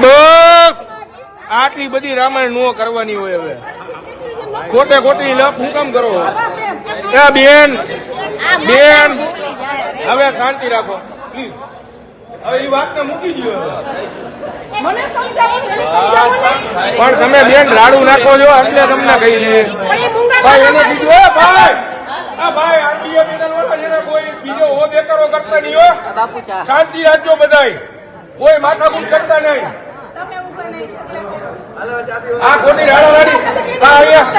બસ આટલી બધી રામાયણ નો કરવાની હોય હવે ખોટે ખોટી લપ હું કામ કરો બેન બેન હવે શાંતિ રાખો પ્લીઝ હવે એ વાતને મૂકી દો પણ તમે બેન રાડું નાખો છો એટલે તમને કહી દે ભાઈ એને કીધું ભાઈ ભાઈ આરબીએ પેનલ વાળા જેને કોઈ બીજો હોદ્દે કરો કરતા નહીં હો શાંતિ રાખજો બધાય કોઈ માથાકૂટ કરતા નહીં આ ખોટી રાડાવાડી હા અહીંયા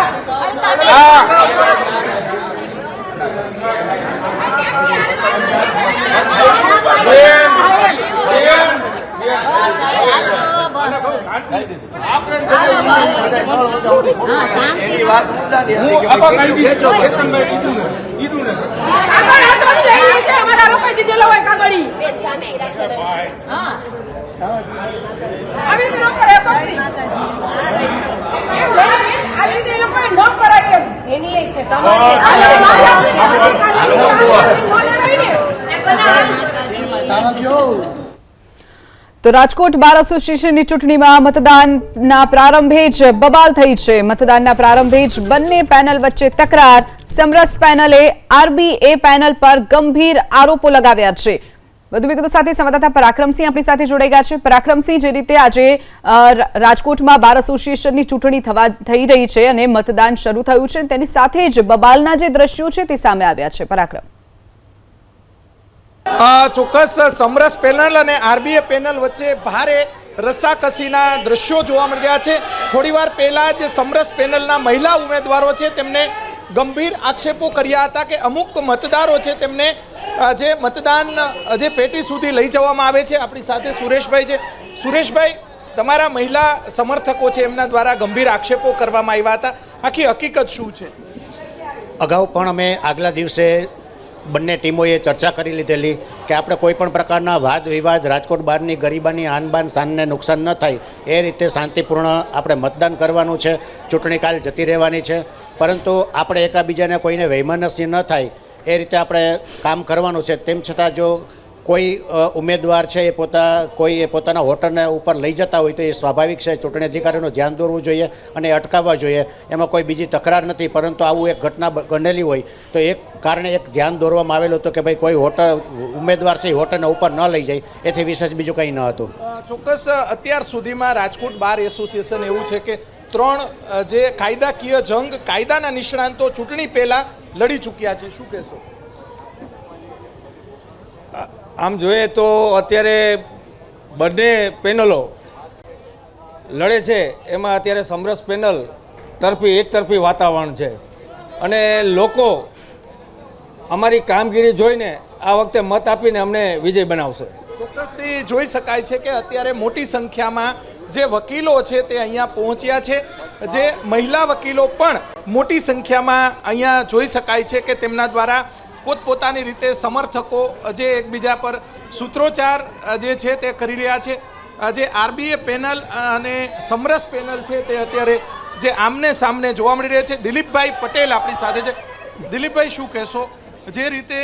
તો રાજકોટ બાર એસોસિએશનની ચૂંટણીમાં મતદાનના પ્રારંભે જ બબાલ થઈ છે. મતદાનના પ્રારંભે જ બંને પેનલ વચ્ચે તકરાર. સમરસ પેનલે આરબીએ પેનલ પર ગંભીર આરોપો લગાવ્યા છે. વધુ વિગતો સાથે સંવાદદાતા પરાક્રમસિંહ આપણી સાથે જોડાઈ ગયા છે. પરાક્રમસિંહ, જે રીતે આજે રાજકોટમાં બાર એસોસિએશનની ચૂંટણી થઈ રહી છે અને મતદાન શરૂ થયું છે, તેની સાથે જ બબાલના જે દ્રશ્યો છે તે સામે આવ્યા છે. પરાક્રમ, ચોક્કસ સમરસ પેનલ અને આરબીએ પેનલ વચ્ચે ભારે રસાકસીના દ્રશ્યો જોવા મળ્યા છે. થોડીવાર પહેલા જે સમરસ પેનલના મહિલા ઉમેદવારો છે તેમને ગંભીર આક્ષેપો કર્યા હતા કે અમુક મતદારો છે તેમને જે મતદાન જે પેટી સુધી લઈ જવામાં આવે છે. આપણી સાથે સુરેશભાઈ છે. સુરેશભાઈ, તમારા મહિલા સમર્થકો છે એમના દ્વારા ગંભીર આક્ષેપો કરવામાં આવ્યા હતા. આખી હકીકત શું છે? અગાઉ પણ અમે આગલા દિવસે બંને ટીમોએ ચર્ચા કરી લીધેલી કે આપણે કોઈ પણ પ્રકારના વાદ વિવાદ, રાજકોટ બહારની ગરીબાની આનબાન શાનને નુકસાન ન થાય એ રીતે શાંતિપૂર્ણ આપણે મતદાન કરવાનું છે. ચૂંટણી કાલ જતી રહેવાની છે, પરંતુ આપણે એકાબીજાને કોઈને વૈમનસ્ય ન થાય એ રીતે આપણે કામ કરવાનું છે. તેમ છતાં જો કોઈ ઉમેદવાર છે એ પોતાના વોટરને ઉપર લઈ જતા હોય તો એ સ્વાભાવિક છે. ચૂંટણી અધિકારીનું ધ્યાન દોરવું જોઈએ અને અટકાવવા જોઈએ. એમાં કોઈ બીજી તકરાર નથી, પરંતુ આવું એક ઘટના બનેલી હોય તો એક કારણે એક ધ્યાન દોરવામાં આવેલું હતું કે ભાઈ કોઈ ઉમેદવાર છે એ વોટરને ઉપર ન લઈ જાય. એથી વિશેષ બીજું કંઈ ન હતું. ચોક્કસ અત્યાર સુધીમાં રાજકોટ બાર એસોસિએશન એવું છે કે 3 જે કાયદાકીય જંગ કાયદાના નિષ્ણાંતો ચૂંટણી પહેલા લડી ચૂક્યા છે. શું કહેશો? આમ જોઈએ તો અત્યારે બંને પેનલો લડે છે એમાં અત્યારે સમરસ પેનલ તરફી એકતરફી વાતાવરણ છે અને લોકો અમારી કામગીરી જોઈને આ વખતે મત આપીને અમને વિજય બનાવશે. ચોક્કસથી જોઈ શકાય છે કે અત્યારે મોટી સંખ્યામાં જે વકીલો છે તે અહીંયા પહોંચ્યા છે. જે મહિલા વકીલો પણ મોટી સંખ્યામાં અહીંયા જોઈ શકાય છે કે તેમના દ્વારા પોતપોતાની રીતે સમર્થકો જે એકબીજા પર સૂત્રોચ્ચાર જે છે તે કરી રહ્યા છે. જે આરબીએ પેનલ અને સમરસ પેનલ છે તે અત્યારે જે આમને સામને જોવા મળી રહ્યા છે. દિલીપભાઈ પટેલ આપણી સાથે છે. દિલીપભાઈ, શું કહેશો? જે રીતે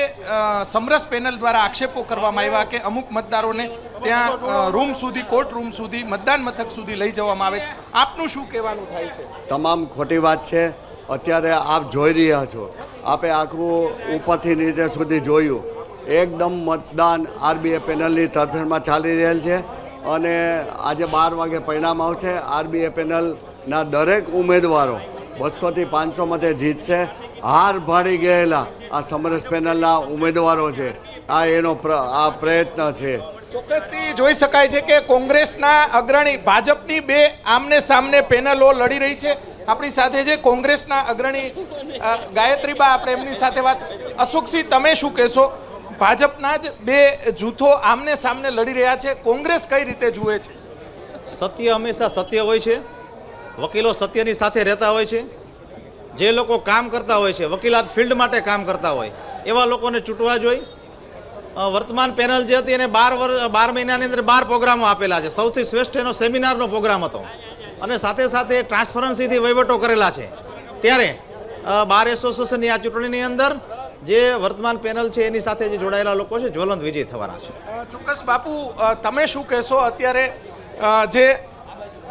સમરસ પેનલ દ્વારા આક્ષેપો કરવામાં આવ્યા કે અમુક મતદારોને ત્યાં રૂમ સુધી, કોર્ટ રૂમ સુધી, મતદાન મથક સુધી લઈ જવામાં આવે છે, આપનું શું કહેવાનું થાય છે? તમામ ખોટી વાત છે. અત્યારે આપ જોઈ રહ્યા છો, આપે આખું ઉપરથી નીચે સુધી જોયું. એકદમ મતદાન આરબીએ પેનલની તરફેણમાં ચાલી રહેલ છે અને આજે 12 વાગે પરિણામ આવશે. આરબીએ પેનલના દરેક ઉમેદવારો 200 થી 500 મતે જીતશે. હાર ભાડી ગયેલા આ સમરસ પેનલના ઉમેદવારો છે, આ એનો આ પ્રયત્ન છે. ચોક્કસથી જોઈ શકાય છે કે કોંગ્રેસના અગ્રણી, ભાજપની 2 આમને સામને પેનલો લડી રહી છે. આપણી સાથે જે કોંગ્રેસના અગ્રણી ગાયત્રીબા, આપણે એમની સાથે વાત. અશોકસિંહ, તમે શું કહેશો? ભાજપના જ 2 જૂથો આમને સામને લડી રહ્યા છે, કોંગ્રેસ કઈ રીતે જુએ છે? સત્ય હંમેશા સત્ય હોય છે. વકીલો સત્યની સાથે રહેતા હોય છે. જે લોકો કામ કરતા હોય છે, વકીલાત ફિલ્ડ માટે કામ કરતા હોય એવા લોકોને ચૂંટવા જોઈએ. વર્તમાન પેનલ જે હતી એને 12 મહિનાની અંદર 12 પ્રોગ્રામો આપેલા છે. સૌથી શ્રેષ્ઠ એનો સેમિનારનો પ્રોગ્રામ હતો અને સાથે સાથે ટ્રાન્સપરન્સીથી વહીવટો કરેલા છે. ત્યારે બાર એસોસિએશનની આ ચૂંટણીની અંદર જે વર્તમાન પેનલ છે એની સાથે જે જોડાયેલા લોકો છે જ્વલંત વિજય થવાના છે. ચોક્કસ બાપુ, તમે શું કહેશો? અત્યારે જે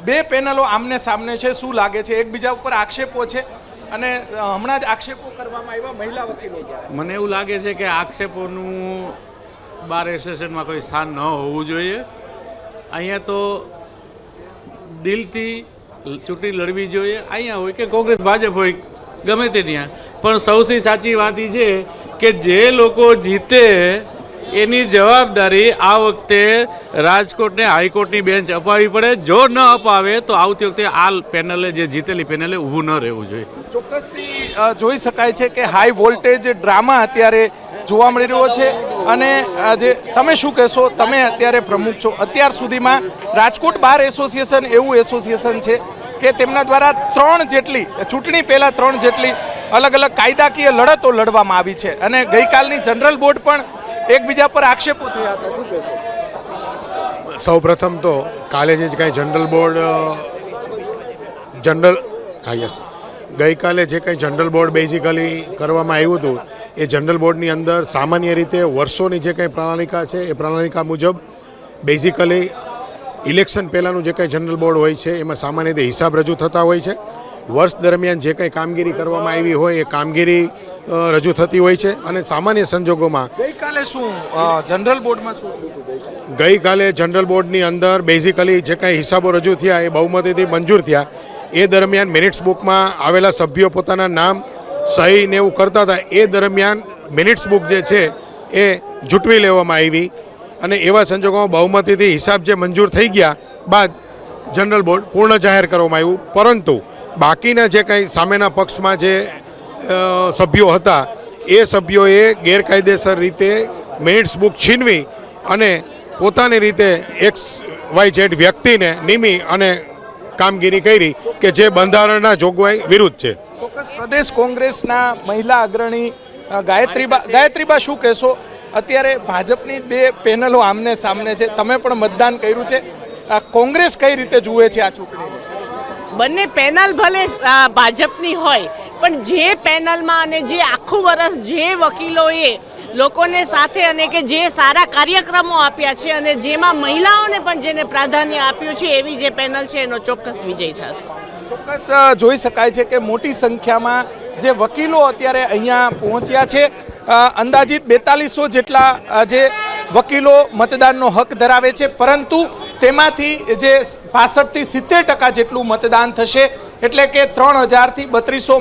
બે પેનલો આમને સામને છે, શું લાગે છે? એકબીજા ઉપર આક્ષેપો છે અને હમણાં જ આક્ષેપો કરવામાં આવ્યા મહિલા વકીલો દ્વારા. મને એવું લાગે છે કે આક્ષેપોનું બાર એસોસિએશનમાં કોઈ સ્થાન ન હોવું જોઈએ. અહીંયા તો દિલથી ચૂંટણી લડવી જોઈએ. અહીંયા હોય કે કોંગ્રેસ ભાજપ હોય ગમે તે ત્યાં, પણ સૌથી સાચી વાત એ છે કે જે લોકો જીતે એની જવાબદારી આ વખતે રાજકોટને હાઈકોર્ટની બેન્ચ અપાવવી પડે. જો ન અપાવે તો આવતી વખતે આ પેનલે, જે જીતેલી પેનલે, ઊભું ન રહેવું જોઈએ. ચોક્કસથી જોઈ શકાય છે કે હાઈ વોલ્ટેજ ડ્રામા અત્યારે જોવા મળી રહ્યો છે. અને જે તમે શું કહેશો? તમે અત્યારે પ્રમુખ છો. અત્યાર સુધીમાં રાજકોટ બાર એસોસિએશન એવું એસોસિએશન છે કે તેમના દ્વારા 3 જેટલી ચૂંટણી પહેલાં 3 જેટલી અલગ અલગ કાયદાકીય લડતો લડવામાં આવી છે અને ગઈકાલની જનરલ બોર્ડ પણ એકબીજા પર આક્ષેપો થયા હતા. શું કહેશો? સૌ પ્રથમ તો કાલે જે કાંઈ જનરલ બોર્ડ ગઈકાલે જે કંઈ જનરલ બોર્ડ બેઝિકલી કરવામાં આવ્યું હતું એ જનરલ બોર્ડની અંદર સામાન્ય રીતે વર્ષોની જે કંઈ પ્રણાલિકા છે એ પ્રણાલિકા મુજબ બેઝિકલી ઇલેક્શન પહેલાંનું જે કંઈ જનરલ બોર્ડ હોય છે એમાં સામાન્ય રીતે હિસાબ રજૂ થતા હોય છે. વર્ષ દરમિયાન જે કંઈ કામગીરી કરવામાં આવી હોય એ કામગીરી રજૂ થતી હોય છે. અને સામાન્ય સંજોગોમાં ગઈકાલે શું જનરલ બોર્ડમાં શું થયું? ગઈકાલે જનરલ બોર્ડની અંદર બેઝિકલી જે કાંઈ હિસાબો રજૂ થયા એ બહુમતીથી મંજૂર થયા. એ દરમિયાન મિનિટ્સ બુકમાં આવેલા સભ્યો પોતાના નામ સહી ને એવું કરતા હતા. એ દરમિયાન મિનિટ્સ બુક જે છે એ જૂટવી લેવામાં આવી અને એવા સંજોગોમાં બહુમતીથી હિસાબ જે મંજૂર થઈ ગયા બાદ જનરલ બોર્ડ પૂર્ણ જાહેર કરવામાં આવ્યું. પરંતુ બાકીના જે કંઈ સામેના પક્ષમાં જે સભ્યો હતા એ સભ્યોએ ગેરકાયદેસર રીતે મિનિટ્સ બુક છીનવી અને પોતાની રીતે XYZ વ્યક્તિને નિમી અને કામગીરી કરી કે જે બંધારણના જોગવાઈ વિરુદ્ધ છે. ચોક્કસ પ્રદેશ કોંગ્રેસના મહિલા અગ્રણી ગાયત્રીબા શું કહેશો? અત્યારે ભાજપની બે પેનલો આમને સામને છે. તમે પણ મતદાન કર્યું છે. કોંગ્રેસ કઈ રીતે જુએ છે આ ચૂંટણીને? બંને પેનલ ભલે ભાજપની હોય, પણ જે પેનલમાં અને જે આખું વર્ષ જે વકીલોએ લોકોને સાથે અને કે જે સારા કાર્યક્રમો આપ્યા છે અને જેમાં મહિલાઓને પણ જેને પ્રાધાન્ય આપ્યું છે એવી જે પેનલ છે એનો ચોક્કસ વિજય થશે. ચોક્કસ જોઈ શકાય છે કે મોટી સંખ્યામાં જે વકીલો અત્યારે અહીંયા પહોંચ્યા છે. અંદાજિત 4200 જેટલા જે વકીલો મતદાનનો હક ધરાવે છે, પરંતુ તેમાંથી જે 65 થી 70% જેટલું મતદાન થશે. એટલે કે 3000 થી 3200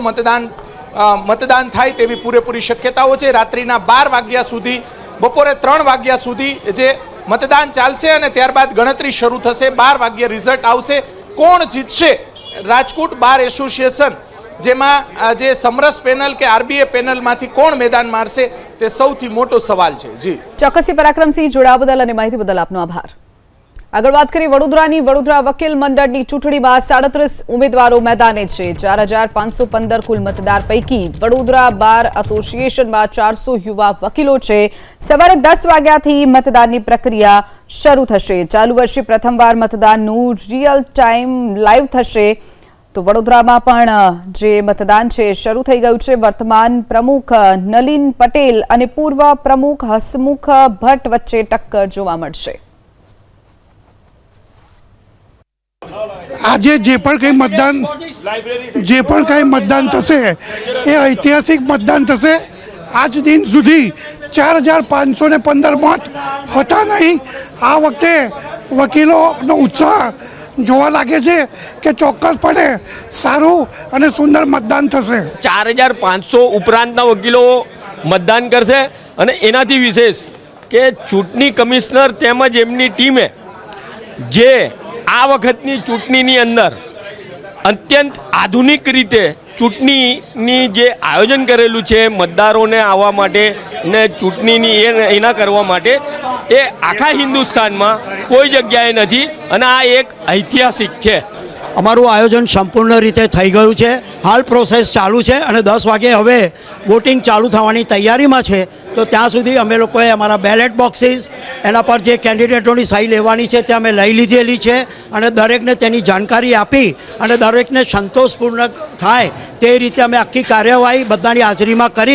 મતદાન થાય તેવી પૂરેપૂરી શક્યતાઓ છે. રાત્રિના 12 વાગ્યા સુધી, બપોરે 3 વાગ્યા સુધી જે મતદાન ચાલશે અને ત્યારબાદ ગણતરી શરૂ થશે. 12 વાગ્યે રિઝલ્ટ આવશે. કોણ જીતશે રાજકોટ બાર એસોસિએશન, જેમાં જે સમરસ પેનલ કે RBA પેનલમાંથી કોણ મેદાન મારશે તે સૌથી મોટો સવાલ છે. જી ચોક્કસથી પરાક્રમસિંહ, જોડાવા બદલ અને માહિતી બદલ આપનો આભાર. આગળ વાત કરી વડોદરાની. વડોદરા વકીલ મંડળની ચૂંટણીમાં 37 ઉમેદવારો મેદાને છે. 4515 કુલ મતદાર પૈકી વડોદરા બાર એસોસિએશનમાં 400 યુવા વકીલો છે. સવારે 10 વાગ્યાથી મતદાનની પ્રક્રિયા શરૂ થશે. ચાલુ વર્ષે પ્રથમવાર મતદાનનું રિયલ ટાઈમ લાઈવ થશે. તો વડોદરામાં પણ જે મતદાન છે શરૂ થઈ ગયું છે. વર્તમાન પ્રમુખ નલિન પટેલ અને પૂર્વ પ્રમુખ હસમુખ ભટ્ટ વચ્ચે ટક્કર જોવા મળશે. આજે જે પણ કંઈ મતદાન થશે એ ઐતિહાસિક મતદાન થશે. આજ દિન સુધી 4515 મત હતા નહીં. આ વખતે વકીલોનો ઉત્સાહ જોવા લાગે છે કે ચોક્કસપણે સારું અને સુંદર મતદાન થશે. 4500 ઉપરાંતના વકીલો મતદાન કરશે અને એનાથી વિશેષ કે ચૂંટણી કમિશનર તેમજ એમની ટીમે જે આ વખતની ચૂંટણીની અંદર અત્યંત આધુનિક રીતે ચૂંટણીની જે આયોજન કરેલું છે મતદારોને આવવા માટે ને ચૂંટણીની એના કરવા માટે, એ આખા હિન્દુસ્તાનમાં કોઈ જગ્યાએ નથી અને આ એક ઐતિહાસિક છે. અમારું આયોજન સંપૂર્ણ રીતે થઈ ગયું છે. હાલ પ્રોસેસ ચાલુ છે અને 10 વાગે હવે વોટિંગ ચાલુ થવાની તૈયારીમાં છે. તો ત્યાં સુધી અમે લોકોએ અમારા બેલેટ બોક્સીસ, એના પર જે કેન્ડિડેટોની સહી લેવાની છે તે અમે લઈ લીધેલી છે અને દરેકને તેની જાણકારી આપી અને દરેકને સંતોષપૂર્ણ થાય તે રીતે અમે આખી કાર્યવાહી બધાની હાજરીમાં કરી